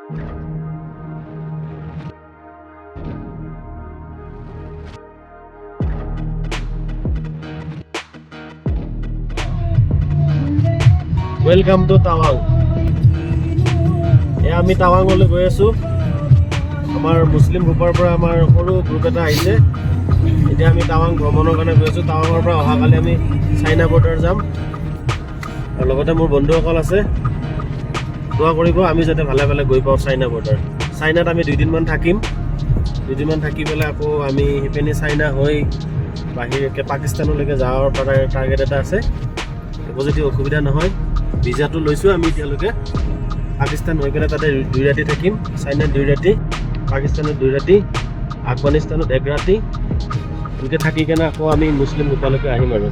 Welcome to টাৱাং। আমি টাৱাঙলৈ গৈ আছো। আমাৰ মুছলিম গ্ৰুপৰ পৰা আমাৰ সৰু গ্ৰুপ এটা আহিছে। এতিয়া আমি টাৱাং ভ্ৰমণৰ কাৰণে গৈ আছো। টাৱাঙৰ পৰা অহাকালি আমি চাইনা বৰ্ডাৰ যাম আৰু লগতে মোৰ বন্ধুসকল আছে। দোৱা কৰিব আমি যাতে ভালে ভালে গৈ পাওঁ চাইনা বৰ্ডাৰ। চাইনাত আমি 2 দিনমান থাকিম। 2 দিনমান থাকি পেলাই আকৌ আমি সিপিনে চাইনা হৈ বাহিৰকে পাকিস্তানলৈকে যাওয়াৰ টাৰ্গেট এটা আছে। একো যদি অসুবিধা নহয়, ভিজাটো লৈছোঁ আমি এতিয়ালৈকে। পাকিস্তান হৈ পেলাই তাতে 2 ৰাতি থাকিম। চাইনাত 2 ৰাতি, পাকিস্তানত 2 ৰাতি, আফগানিস্তানত 1 ৰাতি। এনেকৈ থাকি কেনে আকৌ আমি মুছলিম গ্ৰুপলৈকে আহিম আৰু।